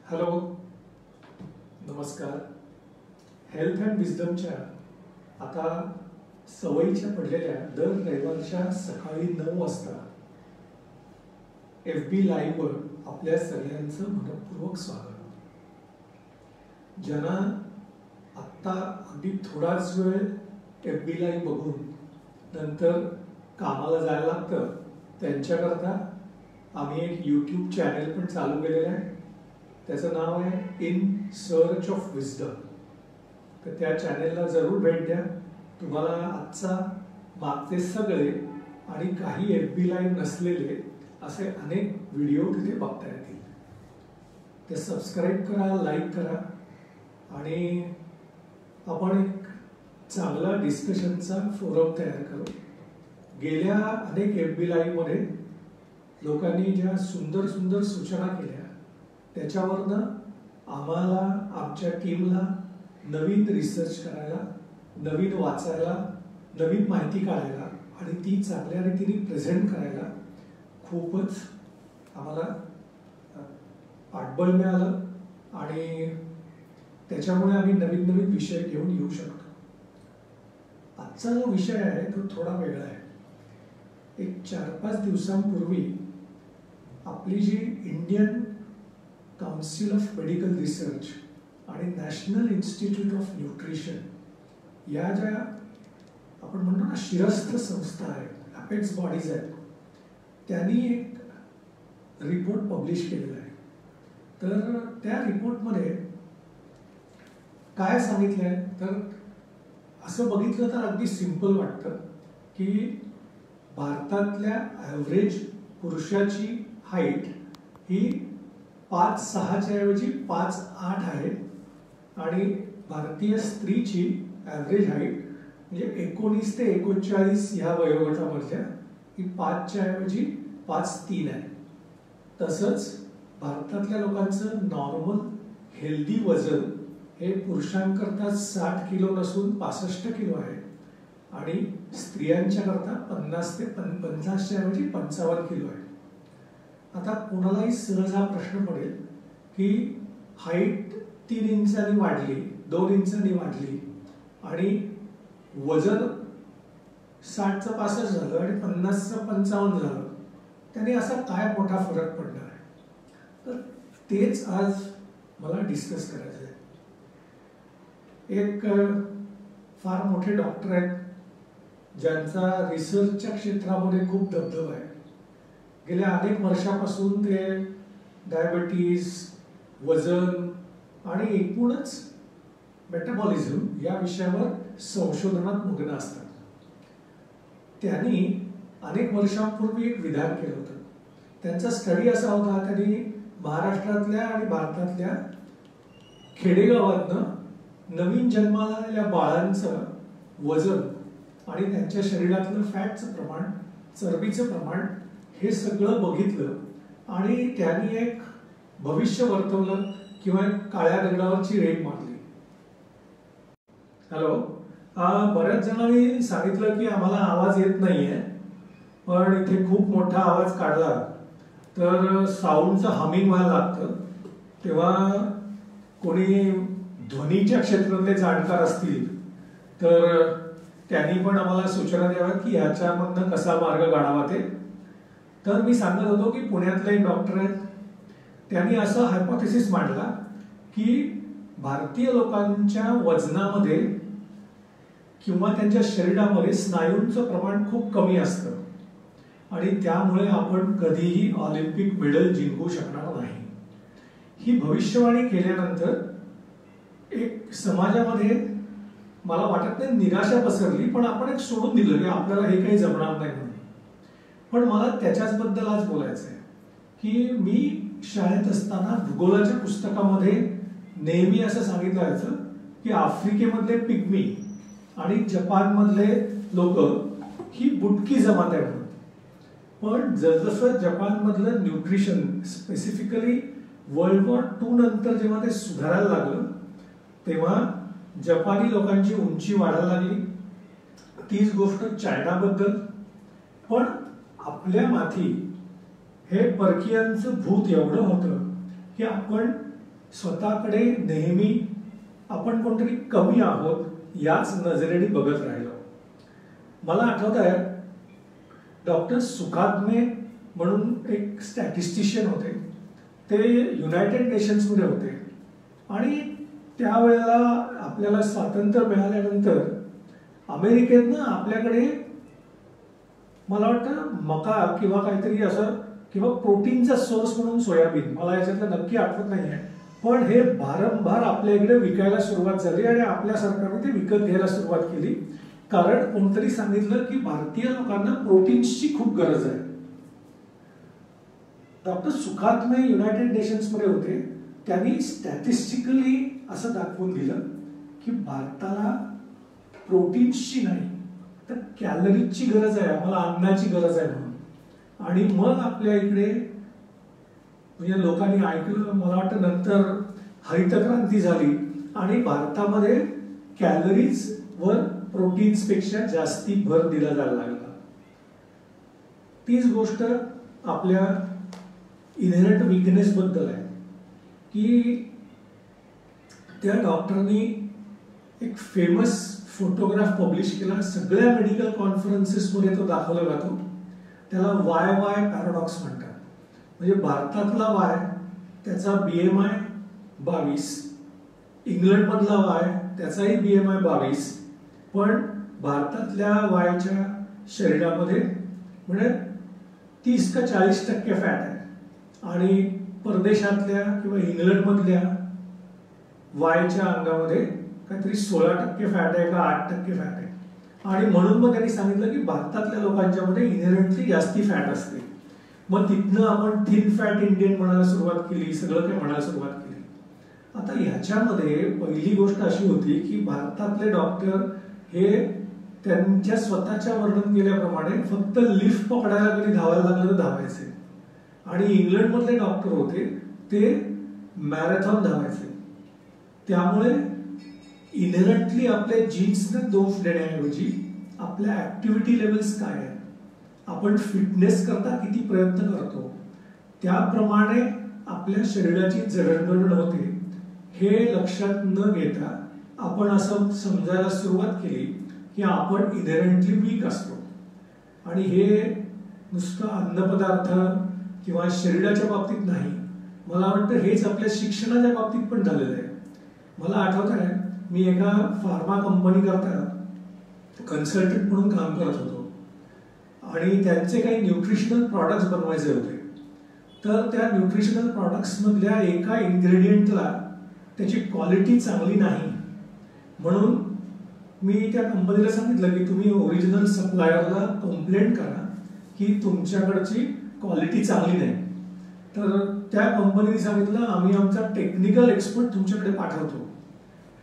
Hello, नमस्कार. Health and विजडमच्या आता सवयीच्या पडलेल्या दर रविवारच्या सकाळी 9 वाजता FB लाईव्हवर आपल्या सगळ्यांचं मनपूर्वक स्वागत. ज्यांना आत्ता अगदी थोडाच वेळ FB लाईव्ह बघून नंतर कामाला जायला लागतं त्यांच्याकरता आम्ही एक यूट्यूब चॅनल पण चालू केलेलं आहे. त्याचं नाव आहे इन सर्च ऑफ विजडम. तर त्या चॅनेलला जरूर भेट द्या. तुम्हाला आजचा मागचे सगळे आणि काही FB लाईव्ह नसलेले असे अनेक व्हिडिओ तिथे बघता येतील. ते सबस्क्राईब करा, लाईक करा आणि आपण एक चांगला डिस्कशनचा फोरम तयार करू. गेल्या अनेक FB लाईव्हमध्ये लोकांनी ज्या सुंदर सुंदर सूचना केल्या त्याच्यावरनं आम्हाला, आमच्या टीमला नवीन रिसर्च करायला, नवीन वाचायला, नवीन माहिती काढायला आणि ती चांगल्या रीतीने प्रेझेंट करायला खूपच आम्हाला पाठबळ मिळालं आणि त्याच्यामुळे आम्ही नवीन नवीन विषय घेऊन येऊ शकतो. आजचा जो विषय आहे तो थोडा वेगळा आहे. एक 4-5 दिवसांपूर्वी आपली जी Indian Council of Medical Research आणि नॅशनल इन्स्टिट्यूट ऑफ न्यूट्रिशन या ज्या आपण म्हणतो ना शिरस्थ संस्था आहेत, अपेक्स बॉडीज आहेत, त्यांनी एक रिपोर्ट पब्लिश केलेला आहे. तर त्या रिपोर्टमध्ये काय सांगितलं आहे तर असं बघितलं तर अगदी सिंपल वाटतं की भारतातल्या ॲव्हरेज पुरुषाची हाईट ही 5'6" ऐवजी 5'8" आहे आणि भारतीय स्त्रीची ॲव्हरेज हाईट म्हणजे 19 ते 39 ह्या वयोगटामधल्या ही 5च्या ऐवजी 5'3" आहे. तसंच भारतातल्या लोकांचं नॉर्मल हेल्दी वजन हे पुरुषांकरता 60 किलो नसून 65 किलो आहे आणि स्त्रियांच्या करता 50 ते 50च्या ऐवजी 55 किलो आहे. आता कोणालाही सहज हा प्रश्न पडेल की हाईट 3 इंचांनी वाढली, 2 इंचांनी वाढली आणि वजन 60चं 65 झालं आणि 50चं 55 झालं, त्याने असा काय मोठा फरक पडणार आहे. तर तेच आज मला डिस्कस करायचं आहे. एक फार मोठे डॉक्टर आहेत ज्यांचा रिसर्चच्या क्षेत्रामध्ये खूप दबदबा आहे. गेल्या अनेक वर्षापासून ते डायबिटीज, वजन आणि एकूणच मेटाबॉलिझम या विषयावर संशोधनात मग्न असतात. त्यांनी अनेक वर्षांपूर्वी एक विधान केलं होतं. त्यांचा स्टडी असा होता, त्यांनी महाराष्ट्रातल्या आणि भारतातल्या खेडेगावातनं नवीन जन्माला आलेल्या बाळांचं वजन आणि त्यांच्या शरीरातलं फॅटचं प्रमाण, चरबीचं प्रमाण हे सगळं बघितलं आणि त्यांनी एक भविष्य वर्तवलं किंवा काळ्या दगडावरची रेघ मारली. हॅलो, बऱ्याच जणांनी सांगितलं की आम्हाला आवाज येत नाहीये, पण इथे खूप मोठा आवाज काढला तर साऊंडचं हमिंग व्हायला लागतं. तेव्हा कोणी ध्वनीच्या क्षेत्रातले जाणकार असतील तर त्यांनी पण आम्हाला सूचना द्याव्यात की ह्याच्यामधनं कसा मार्ग काढावा ते. तर मी सांगत होतो की पुण्यातले एक डॉक्टर आहेत, त्यांनी असं हायपोथेसिस मांडला की भारतीय लोकांच्या वजनामध्ये किंवा त्यांच्या शरीरामध्ये स्नायूंचं प्रमाण खूप कमी असतं आणि त्यामुळे आपण कधीही ऑलिम्पिक मेडल जिंकू शकणार नाही. ही भविष्यवाणी केल्यानंतर एक समाजामध्ये मला वाटत नाही निराशा पसरली, पण आपण एक सोडून दिलं की आपल्याला हे काही जमणार नाही म्हणून. पण मला त्याच्याच बद्दल आज बोलायचं आहे की मी शाळेत असताना भूगोलाच्या पुस्तकामध्ये नेहमी असं सांगितलं जायचं की आफ्रिकेमधले पिग्मी आणि जपानमधले लोक ही बुटकी जमात आहे म्हणून. पण जसजसं जपानमधलं nutrition specifically World War II नंतर जेव्हा ते सुधारायला लागलं तेव्हा जपानी लोकांची उंची वाढायला लागली. तीच गोष्ट चायनाबद्दल. पण आपल्या माथी हे परकीयांचं भूत एवढं होतं की आपण स्वतःकडे नेहमी आपण कोणतरी कमी आहोत याच नजरेने बघत राहिलो. मला आठवत आहे डॉक्टर सुकात्मे म्हणून एक स्टॅटिस्टिशियन होते. ते युनायटेड नेशन्समध्ये होते आणि त्यावेळेला आपल्याला स्वातंत्र्य मिळाल्यानंतर अमेरिकेतनं आपल्याकडे मला वाटतं मका किंवा काहीतरी असं किंवा प्रोटीनचा सोर्स म्हणून सोयाबीन, मला याच्यातलं नक्की आठवत नाही आहे, पण हे भारंभार आपल्या इकडे विकायला सुरुवात झाली आणि आपल्या सरकारने ते विकत घ्यायला सुरुवात केली. कारण कोणतरी सांगितलं की भारतीय लोकांना प्रोटीन्सची खूप गरज आहे. डॉक्टर सुकात्मे युनायटेड नेशन्समध्ये होते. त्यांनी स्टॅटिस्टिकली असं दाखवून दिलं की भारताला प्रोटीन्सची नाही तर कॅलरीजची गरज आहे, आम्हाला अन्नाची गरज आहे म्हणून. आणि मग आपल्या इकडे म्हणजे लोकांनी ऐकलं, मला वाटतं नंतर हरित क्रांती झाली आणि भारतामध्ये कॅलरीज वर प्रोटीन्स पेक्षा जास्ती भर दिला जायला लागला. तीच गोष्ट आपल्या इनहेरंट वीकनेस बद्दल आहे की त्या डॉक्टरनी एक फेमस फोटोग्राफ पब्लिश केला. सगळ्या मेडिकल कॉन्फरन्सेसमध्ये तो दाखवला जातो. त्याला वाय वाय पॅराडॉक्स म्हणतात. म्हणजे भारतातला वाय त्याचा BMI 22, इंग्लंडमधला वाय त्याचाही BMI 22, पण भारतातल्या वायच्या शरीरामध्ये म्हणजे 30 का 40% फॅट आहे आणि परदेशातल्या किंवा इंग्लंडमधल्या वायच्या अंगामध्ये काहीतरी 16% फॅट आहे का 8% फॅट आहे. आणि म्हणून मग त्यांनी सांगितलं की भारतातल्या लोकांच्या मध्ये इनहेरंटली जास्ती फॅट असते. मग तिथनं आपण थिन फॅट इंडियन म्हणायला सुरुवात केली, सगळं काही म्हणायला सुरुवात केली. आता ह्याच्यामध्ये पहिली गोष्ट अशी होती की भारतातले डॉक्टर हे त्यांच्या स्वतःच्या वर्णन केल्याप्रमाणे फक्त लिफ्ट पकडायला कधी धावायला लागलं तर धावायचे आणि इंग्लंडमधले डॉक्टर होते ते मॅरेथॉन धावायचे. त्यामुळे इनहेरंटली आपल्या जीन्सने दोष देण्याऐवजी आपल्या ऍक्टिव्हिटी लेवल्स काय आहेत, आपण फिटनेस करता किती प्रयत्न करतो, त्याप्रमाणे आपल्या शरीराची जडणघडण होते हे लक्षात न घेता आपण असं समजायला सुरुवात केली की आपण इनहेरंटली वीक असतो. आणि हे नुसतं अन्नपदार्थ किंवा शरीराच्या बाबतीत नाही, मला वाटतं हेच आपल्या शिक्षणाच्या बाबतीत पण झालेलं आहे. मला आठवत आहे मी एका फार्मा कंपनी करता कन्सल्टंट म्हणून काम करत होतो आणि त्यांचे काही न्यूट्रिशनल प्रॉडक्ट्स बनवायचे होते. तर त्या न्यूट्रिशनल प्रॉडक्ट्स मधल्या एका इन्ग्रेडियंटला त्याची क्वालिटी चांगली नाही म्हणून मी त्या कंपनीला सांगितलं की तुम्ही ओरिजिनल सप्लायरला कंप्लेंट करा की तुमच्याकडची क्वालिटी चांगली नाही. तर त्या कंपनीने सांगितलं आम्ही आमचा टेक्निकल एक्सपर्ट तुमच्याकडे पाठवतो.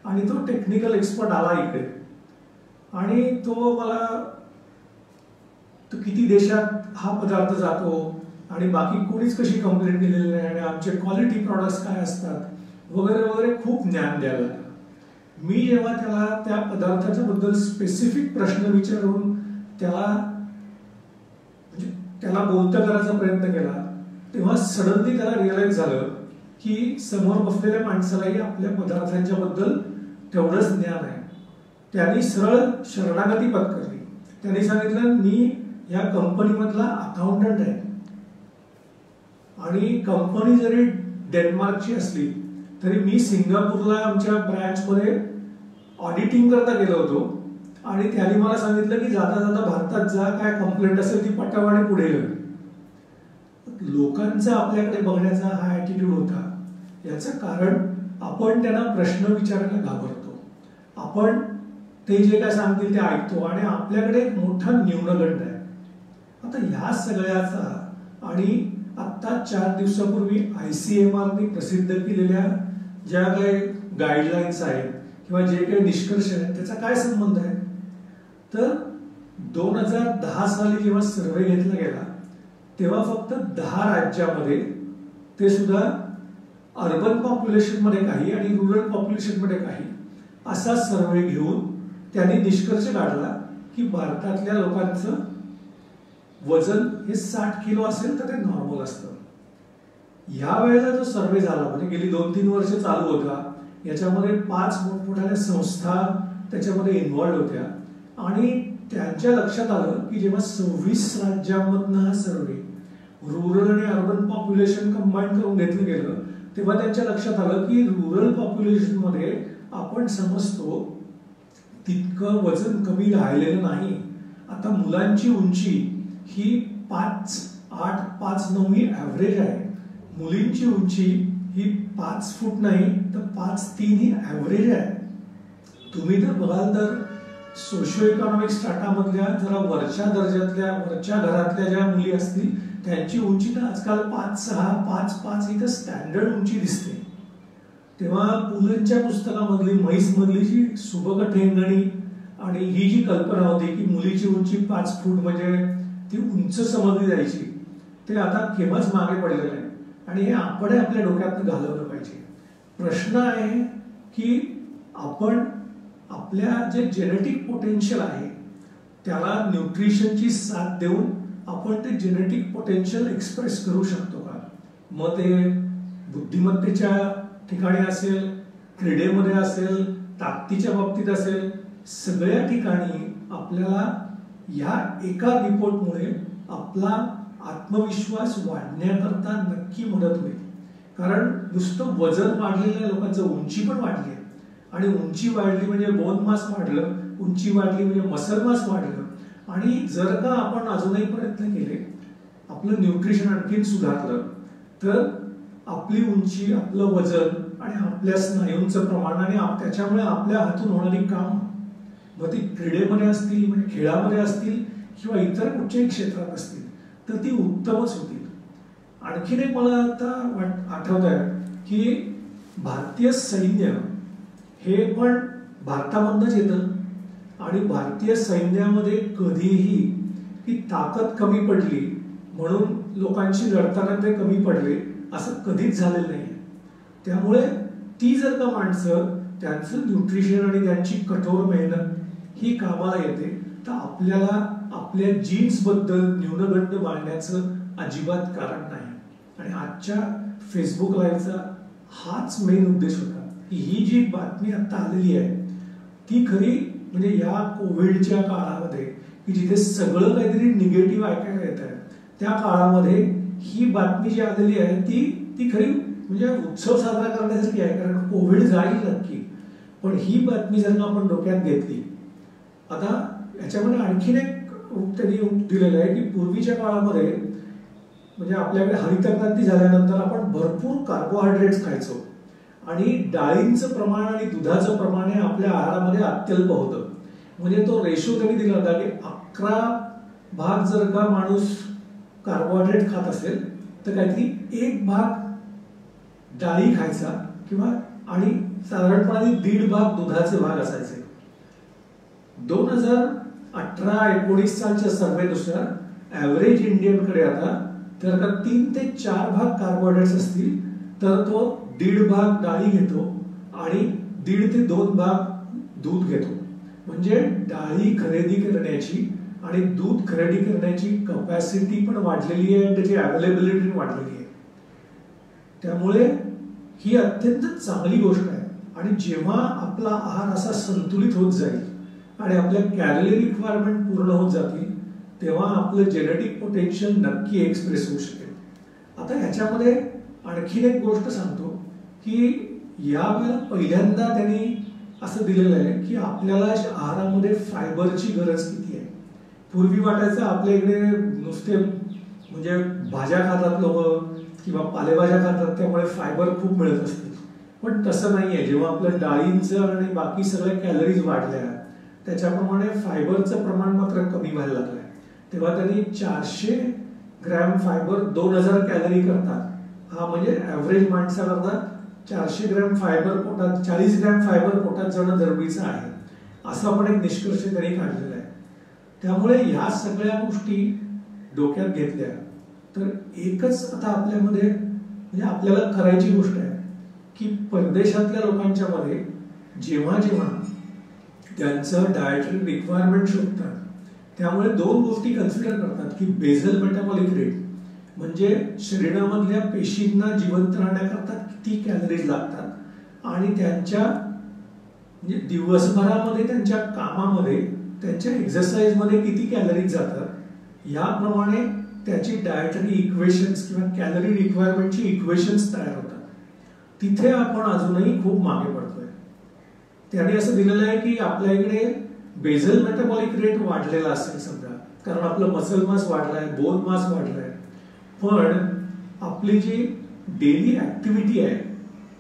आणि तो टेक्निकल एक्सपर्ट आला इकडे आणि तो मला तो किती देशात हा पदार्थ जातो आणि बाकी कोणीच कशी कंप्लेंट केलेली नाही आणि आमचे क्वालिटी प्रॉडक्ट्स काय असतात वगैरे वगैरे खूप ज्ञान द्यायला लागलं. मी जेव्हा त्याला त्या पदार्थाच्या बद्दल स्पेसिफिक प्रश्न विचारून त्याला बोलतं करायचा प्रयत्न केला तेव्हा सडनली त्याला रिअलाइज झालं की समोर बसलेल्या माणसालाही आपल्या पदार्थांच्या बद्दल तेवढंच ज्ञान आहे. त्यांनी सरळ शरणागती पत्करली. त्यांनी सांगितलं मी या कंपनीमधला अकाउंटंट आहे आणि कंपनी जरी डेन्मार्कची असली तरी मी सिंगापूरला आमच्या ब्रँचमध्ये ऑडिटिंग करता गेलो होतो आणि त्यांनी मला सांगितलं की जाता जाता भारतात जा, काय कंप्लेंट असेल ती पटाव आणि पुढे गेलो. लोकांचा आपल्याकडे बघण्याचा हा ऍटिट्यूड होता. याचं कारण आपण त्यांना प्रश्न विचारायला घाबरतो. आपण ते जे काय सांगतील ते ऐकतो आणि आपल्याकडे एक मोठा न्यूनगंड आहे. आता ह्या सगळ्याचा आणि आता 4 दिवसापूर्वी ICMR ने प्रसिद्ध केलेल्या ज्या काही गाईडलाईन्स आहेत किंवा जे काही निष्कर्ष आहेत त्याचा काय संबंध आहे. तर 2010 साली जेव्हा सर्वे घेतला गेला तेव्हा फक्त 10 राज्यामध्ये, ते सुद्धा अर्बन पॉप्युलेशन मध्ये काही आणि रुरल पॉप्युलेशन मध्ये काही, असा सर्वे घेऊन त्यांनी निष्कर्ष काढला की भारतातल्या लोकांचं वजन हे 60 किलो असेल तर ते नॉर्मल असतं. ह्या वेळेला जो सर्वे झाला म्हणजे गेली 2-3 वर्ष चालू होता, याच्यामध्ये 5 मोठमोठ्या संस्था त्याच्यामध्ये इन्व्हॉल्ड होत्या आणि त्यांच्या लक्षात आलं की जेव्हा 26 राज्यांमधनं हा सर्वे रुरल आणि अर्बन पॉप्युलेशन कंबाईन करून घेतलं गेलं, तेव्हा त्यांच्या लक्षात आलं की रुरल पॉप्युलेशन मध्ये आपण समजतो तितकं वजन कमी राहिलेलं नाही. आता मुलांची उंची ही 5'8", 5'9" ही ऍव्हरेज आहे. मुलींची उंची ही 5 फूट नाही तर 5'3" ही ऍव्हरेज आहे. तुम्ही जर बघाल तर सोशिओ इकॉनॉमिक स्टाटामधल्या जरा वरच्या दर्जातल्या वरच्या घरातल्या ज्या मुली असतील त्यांची उंची तर आजकाल 5'6", 5'5" ही तर स्टँडर्ड उंची दिसते. तेव्हा पुलंच्या पुस्तकामधली म्हैसमधली जी सुबक ठेंगणी आणि ही जी कल्पना होती की मुलीची उंची 5 फूट म्हणजे ती उंच समजली जायची, ते आता केव्हाच मागे पडलेलं आहे आणि हे आपण आपल्या डोक्यात घालवलं पाहिजे. प्रश्न आहे की आपण आपल्या जे जेनेटिक पोटेन्शियल आहे त्याला न्यूट्रिशनची साथ देऊन आपण ते जेनेटिक पोटेन्शियल एक्सप्रेस करू शकतो का? मग ते बुद्धिमत्तेच्या ठिकाणी असेल, क्रीडेमध्ये असेल, ताकदीच्या बाबतीत असेल, सगळ्या ठिकाणी आपल्याला या एका रिपोर्टमुळे आपला आत्मविश्वास वाढण्याकरता नक्की मदत होईल. कारण नुसतं वजन वाढलेल्या लोकांचं उंची पण वाढली आहे आणि उंची वाढली म्हणजे बोन मास वाढलं, उंची वाढली म्हणजे मसल मास वाढलं. आणि जर का आपण अजूनही प्रयत्न केले, आपलं न्यूट्रिशन आणखीन सुधारलं तर आपली उंची, आपलं वजन आणि आपल्या स्नायूंचं प्रमाण आणि त्याच्यामुळे आपल्या हातून होणारी काम, मग ती क्रीडेमध्ये असतील म्हणजे खेळामध्ये असतील किंवा इतर कुठच्याही क्षेत्रात असतील तर ती उत्तमच होतील. आणखीन एक मला आता आठवत आहे की भारतीय सैन्य हे पण भारतामधनंच येतं आणि भारतीय सैन्यामध्ये कधीही ही ताकद कमी पडली म्हणून लोकांशी लढताना ते कमी पडले असं कधीच झालेलं नाही. त्यामुळे ती जर का माणसं त्यांचं न्यूट्रिशन आणि त्यांची कठोर मेहनत ही कामाला येते तर आपल्याला आपल्या जीन्स बद्दल न्यूनगंड मांडण्याचं अजिबात कारण नाही. आणि आजच्या फेसबुक लाईव्हचा हाच मेन उद्देश होता की ही जी बातमी आता आलेली आहे ती खरी म्हणजे या कोविडच्या काळामध्ये की जिथे सगळं काहीतरी निगेटिव्ह ऐकायला येत आहे त्या काळामध्ये ही बातमी जी आलेली आहे ती खरी म्हणजे उत्सव साजरा करण्यासाठी आहे. कारण कोविड जाईल नक्की, पण ही बातमी जर आपण डोक्यात घेतली, आता याच्यामध्ये आणखीन एक त्यांनी दिलेलं आहे की पूर्वीच्या काळामध्ये म्हणजे आपल्याकडे हरितक्रांती झाल्यानंतर आपण भरपूर कार्बोहायड्रेट्स खायचो आणि डाळींचं प्रमाण आणि दुधाचं प्रमाण हे आपल्या आहारामध्ये अत्यल्प होतं. म्हणजे तो रेशो त्यांनी दिला होता की 11 भाग जर का माणूस कार्बोहायड्रेट खात असेल तर काहीतरी 1 भाग डाळी खायचा किंवा आणि साधारणपणे 1.5 भाग दुधाचे भाग असायचे. 2018-19 सालच्या सर्वेनुसार ऍव्हरेज इंडियनकडे आता जर का 3 ते 4 भाग कार्बोहायड्रेट्स असतील तर तो 1.5 भाग डाळी घेतो आणि 1.5 ते 2 भाग दूध घेतो. म्हणजे डाळी खरेदी करण्याची आणि दूध खरेदी करण्याची कपॅसिटी पण वाढलेली आहे आणि त्याची अवेलेबिलिटी वाढलेली आहे. त्यामुळे ही अत्यंत चांगली गोष्ट आहे. आणि जेव्हा आपला आहार असा संतुलित होत जाईल आणि आपल्या कॅलरी रिक्वायरमेंट पूर्ण होत जातील तेव्हा आपलं जेनेटिक पोटेन्शियल नक्की एक्सप्रेस होऊ शकेल. आता ह्याच्यामध्ये आणखीन एक गोष्ट सांगतो की यावेळेला पहिल्यांदा त्यांनी असं दिलेलं आहे की आपल्याला आहारामध्ये फायबरची गरज किती आहे. पूर्वी वाटायचं आपल्या इकडे नुसते म्हणजे भाज्या खातात लोक किंवा पालेभाज्या खातात त्यामुळे फायबर खूप मिळत असते, पण तसं नाहीये. जेव्हा आपल्या डाळींचं आणि बाकी सगळ्या कॅलरीज वाढल्या त्याच्याप्रमाणे फायबरचं प्रमाण मात्र कमी व्हायला लागलंय. तेव्हा त्यांनी 400 ग्रॅम फायबर 2000 कॅलरी करतात. हा म्हणजे ऍव्हरेज माणसाकरता 400 ग्रॅम फायबर पोटात 40 ग्रॅम फायबर पोटात जाणं जरुरीचं आहे असा पण एक निष्कर्ष त्यांनी काढलेला आहे. त्यामुळे ह्या सगळ्या गोष्टी डोक्यात घेतल्या तर एकच आता आपल्यामध्ये म्हणजे आपल्याला करायची गोष्ट आहे की परदेशातल्या लोकांच्या मध्ये जेव्हा जेव्हा त्यांचं डायटरी रिक्वायरमेंट शोधतात त्यामुळे 2 गोष्टी कन्सिडर करतात की बेझल मेटाबॉलिक रेट म्हणजे शरीरामधल्या पेशींना जिवंत राहण्याकरता किती कॅलरीज लागतात आणि त्यांच्या म्हणजे दिवसभरामध्ये त्यांच्या कामामध्ये त्यांच्या एक्सरसाइजमध्ये किती कॅलरीज जातात याप्रमाणे त्याची डायटरी इक्वेशन्स किंवा कॅलरी रिक्वायरमेंटची इक्वेशन्स तयार होतात. तिथे आपण अजूनही खूप मागे पडतोय. त्याने असं दिलेलं आहे की आपल्या इकडे बेझल मेटाबॉलिक रेट वाढलेला असेल समजा, कारण आपलं मसल मास वाढलाय, बोन मास वाढलाय, पण आपली जी डेली ऍक्टिव्हिटी आहे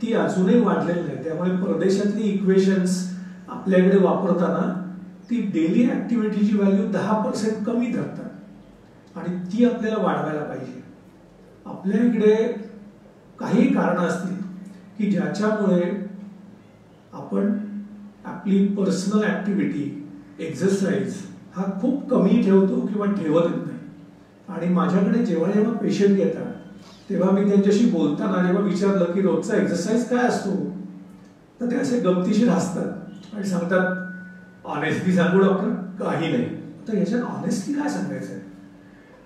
ती अजूनही वाढलेली नाही. त्यामुळे परदेशातली इक्वेशन्स आपल्याकडे वापरताना ती डेली ऍक्टिव्हिटीची व्हॅल्यू 10% कमी धरतात आणि ती आपल्याला वाढवायला पाहिजे. आपल्या इकडे काही कारणं असतील की ज्याच्यामुळे आपण आपली पर्सनल ऍक्टिव्हिटी, एक्सरसाइज हा खूप कमी ठेवतो किंवा ठेवत नाही. आणि माझ्याकडे जेव्हा जेव्हा पेशंट येतात तेव्हा मी त्यांच्याशी बोलताना जेव्हा विचारलं की रोजचा एक्सरसाइज काय असतो, तर ते असे गमतीशीर हसतात आणि सांगतात, ऑनेस्टली सांगू डॉक्टर, काही नाही. तर याच्यात ऑनेस्टली काय सांगायचं आहे,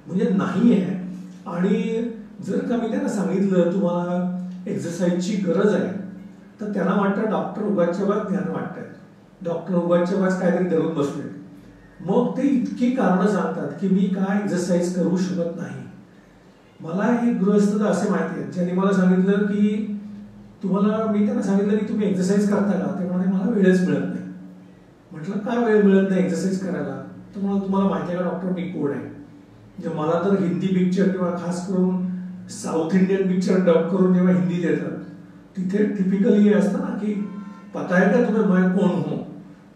म्हणजे नाही आहे. आणि जर का मी त्यांना सांगितलं तुम्हाला एक्सरसाइजची गरज आहे, तर त्यांना वाटतं डॉक्टर उगाचच्या उगाच ज्ञान वाटतंय, डॉक्टर उगाचच्या उगाच काहीतरी धरून बसले. मग ते इतकी कारणं सांगतात की मी काय एक्सरसाइज करू शकत नाही. मला हे गृहस्थ असे माहिती आहेत ज्यांनी मला सांगितलं की तुम्हाला, मी त्यांना सांगितलं की तुम्ही एक्सरसाइज करता का, ते म्हणाले मला वेळच मिळत नाही. म्हटलं काय वेळ मिळत नाही एक्सरसाइज करायला, तर मला तुम्हाला माहिती आहे का डॉक्टर मी कोण आहे. म्हणजे मला तर हिंदी पिक्चर किंवा खास करून साऊथ इंडियन पिक्चर डब करून जेव्हा हिंदीत येतात तिथे टिपिकली हे असतं ना की पता आहे का तुम्ही मैं कोण हो,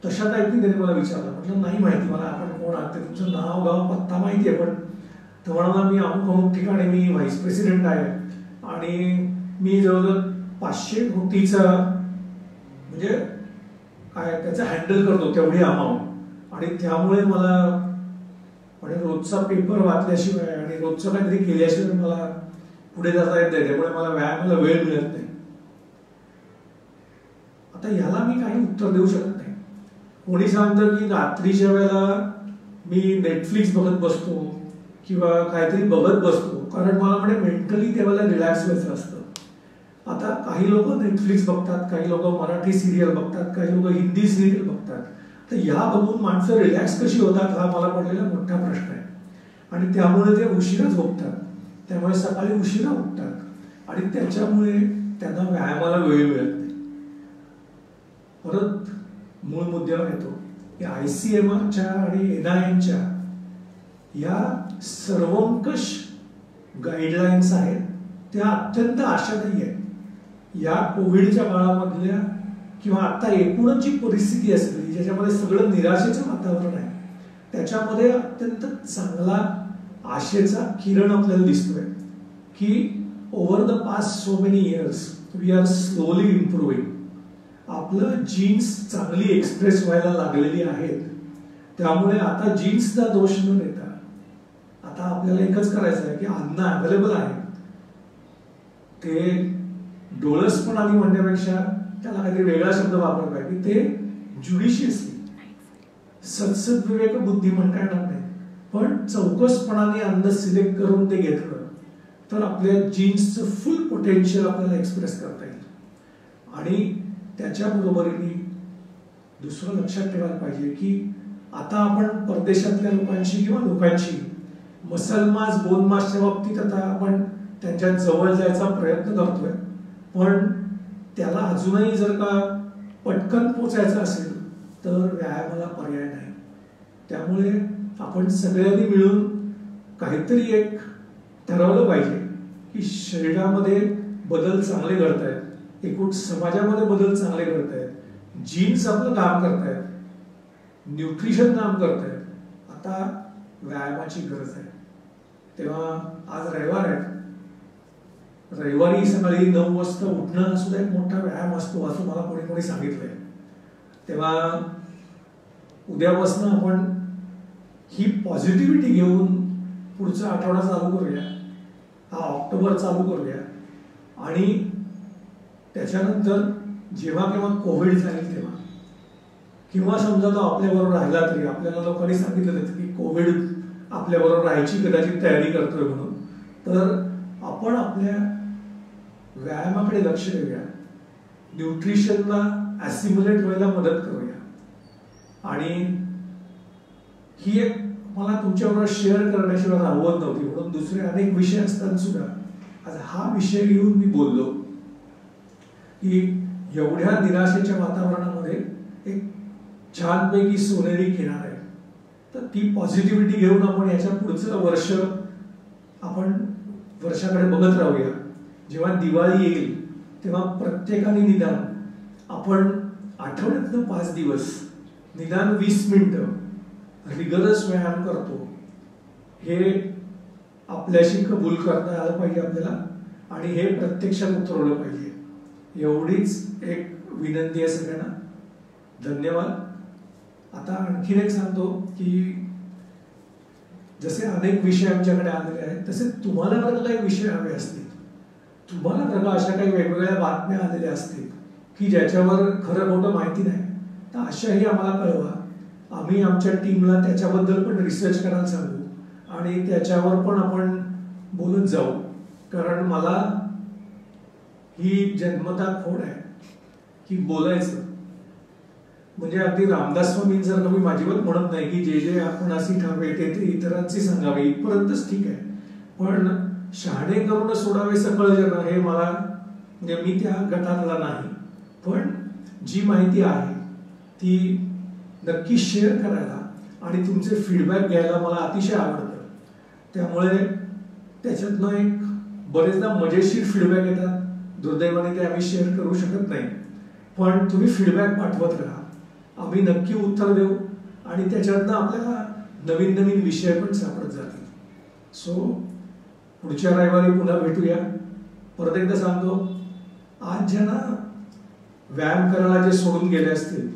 तशा टाईपनी त्यांनी मला विचारलं. म्हटलं नाही माहिती मला आपण कोण आहात, ते तुमचं नाव गाव पत्ता माहिती आहे, पण तर म्हणाला मी अमुक अमुक ठिकाणी मी व्हाईस प्रेसिडेंट आहे आणि मी जवळजवळ 500 कोटीचा म्हणजे काय त्याचं हँडल करतो तेवढी अमाऊंट, आणि त्यामुळे मला म्हणजे रोजचा पेपर वाचल्याशिवाय आणि रोजचं काहीतरी केल्याशिवाय मला पुढे जाता येत नाही, त्यामुळे मला व्यायामाला वेळ मिळत नाही. आता याला मी काही उत्तर देऊ शकत नाही. कोणी सांगतं की रात्रीच्या वेळेला मी नेटफ्लिक्स बघत बसतो किंवा काहीतरी बघत बसतो, कारण मला म्हणजे मेंटली त्यावेळेला रिलॅक्स व्हायचं असतं. आता काही लोक नेटफ्लिक्स बघतात, काही लोक मराठी सिरियल बघतात, काही लोक हिंदी सिरियल बघतात. तर या बघून माणसं रिलॅक्स कशी होतात हा मला पडलेला मोठा प्रश्न आहे. आणि त्यामुळे ते उशिरा झोपतात, त्यामुळे सकाळी उशिरा उठतात आणि त्याच्यामुळे त्यांना व्यायामाला वेळ मिळत नाही. परत मूळ मुद्द्यावर येतो की ICMRच्या आणि NIMच्या या सर्वंकष गाईडलाईन्स आहेत त्या अत्यंत आशादायी आहेत. या कोविडच्या काळामधल्या किंवा आता एकूणच जी परिस्थिती असली ज्याच्यामध्ये सगळं निराशेचं वातावरण आहे, त्याच्यामध्ये अत्यंत चांगला आशेचा किरण आपल्याला दिसतोय की over the past so many years we are slowly improving. आपलं जीन्स चांगली एक्सप्रेस व्हायला लागलेली आहेत, त्यामुळे आता जीन्सचा दोष न देता आता आपल्याला एकच करायचं आहे की अन्न अवेलेबल आहे ते डोळसपणाने म्हणण्यापेक्षा त्याला काहीतरी वेगळा शब्द वापरला आहे की ते ज्युडिशियसली, सत्सद बुद्धी म्हणता येणार नाही, पण चौकसपणाने अन्न सिलेक्ट करून ते घेतलं तर आपल्या जीन्सचं फुल पोटेन्शियल आपल्याला एक्सप्रेस करता येईल. आणि त्याच्या बरोबरीने दुसरं लक्षात ठेवायला पाहिजे की आता आपण परदेशातल्या लोकांशी किंवा लोकांशी मसल मास, बोन मासच्या बाबतीत आता आपण त्यांच्या जवळ जायचा प्रयत्न करतोय, पण त्याला अजूनही जर का पटकन पोचायचं असेल तर व्यायामाला पर्याय नाही. त्यामुळे आपण सगळ्यांनी मिळून काहीतरी एक ठरवलं पाहिजे की शरीरामध्ये बदल चांगले घडत आहेत, एकूण समाजामध्ये बदल चांगले घडत आहेत, जीन्स आपलं काम करतायत, न्यूट्रिशन काम करतायत, आता व्यायामाची गरज आहे. तेव्हा आज रविवार आहे, रविवारी सकाळी 9 वाजता उठणं सुद्धा एक मोठा व्यायाम असतो असं मला कोणी सांगितलंय. तेव्हा उद्यापासून आपण ही पॉझिटिव्हिटी घेऊन पुढचा आठवडा चालू करूया, हा ऑक्टोबर चालू करूया. आणि त्याच्यानंतर जेव्हा केव्हा कोविड जाईल तेव्हा, किंवा समजा तो आपल्याबरोबर राहिला तरी, आपल्याला लोकांनी सांगितलं की कोविड आपल्याबरोबर राहायची कदाचित तयारी करतोय म्हणून, तर आपण आपल्या व्यायामाकडे लक्ष देऊया, न्यूट्रिशनला ॲसिम्युलेट व्हायला मदत करूया. आणि ही एक मला तुमच्याबरोबर शेअर करण्याशिवाय राहवत नव्हती, म्हणून दुसरे अनेक विषय असताना सुद्धा आज हा विषय घेऊन मी बोललो की एवढ्या निराशेच्या वातावरणामध्ये एक छानपैकी सोनेरी किनार आहे. तर ती पॉझिटिव्हिटी घेऊन आपण याच्या पुढचं वर्ष आपण वर्षाकडे बघत राहूया. जेव्हा दिवाळी येईल तेव्हा प्रत्येकाने निदान आपण आठवड्यातनं 5 दिवस निदान 20 मिनिटं रिगरस व्यायाम करतो, हे आपल्याशी कबूल करता आलं पाहिजे आपल्याला आणि हे प्रत्यक्षात उतरवलं पाहिजे. एवढीच एक विनंती आहे सगळ्यांना. धन्यवाद. आता आणखीन एक सांगतो की जसे अनेक विषय आमच्याकडे आलेले आहेत तसे तुम्हाला जर काही विषय हवे असतील, तुम्हाला जर अशा काही वेगवेगळ्या बातम्या आलेल्या असतील की ज्याच्यावर खरं खोटं माहिती नाही, तर अशाही आम्हाला कळवा. आम्ही आमच्या टीमला त्याच्याबद्दल पण रिसर्च करायला सांगू आणि त्याच्यावर पण आपण बोलत जाऊ. कारण मला ही जन्मता खोड आहे की बोलायचं. म्हणजे अगदी रामदास स्वामींसारखं मी माझीवत म्हणत नाही की जे जे आपण अशी ठावे ते इतरांची सांगावे, इथपर्यंतच ठीक आहे. पण शहाणे करून सोडावे सकळ जन, हे मला म्हणजे मी त्या गटातला नाही. पण जी माहिती आहे ती नक्की शेअर करायला आणि तुमचे फीडबॅक घ्यायला मला अतिशय आवडतं. त्यामुळे त्याच्यातनं एक बरेचदा मजेशीर फीडबॅक येतात. दुर्दैवाने ते आम्ही शेअर करू शकत नाही, पण तुम्ही फीडबॅक पाठवत राहा, आम्ही नक्की उत्तर देऊ आणि त्याच्यातनं आपल्याला नवीन नवीन विषय पण सापडत जातील. सो पुढच्या रविवारी पुन्हा भेटूया. परत एकदा सांगतो, आज ज्यांना व्यायाम करायला जे सोडून गेले असतील,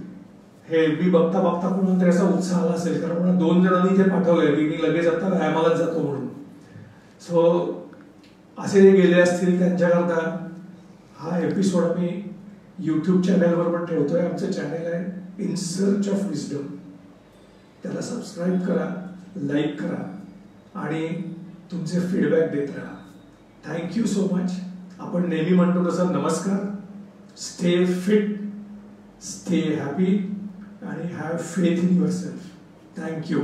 हे मी बघता बघता कोणाला तरी असा उत्साह आला असेल, कारण मला 2 जणांनी इथे पाठवलंय की मी लगेच आता व्यायामालाच जातो म्हणून. सो असे जे गेले असतील त्यांच्याकरता हा एपिसोड आम्ही यूट्यूब चॅनलवर पण ठेवतोय. आमचं चॅनल आहे इन सर्च ऑफ विजडम. त्याला सबस्क्राईब करा, लाईक करा आणि तुमचे फीडबॅक देत राहा. Thank you so much. आपण नेहमी म्हणतो तसं नमस्कार. स्टे फिट, स्टे हॅपी आणि have faith in yourself. Thank you.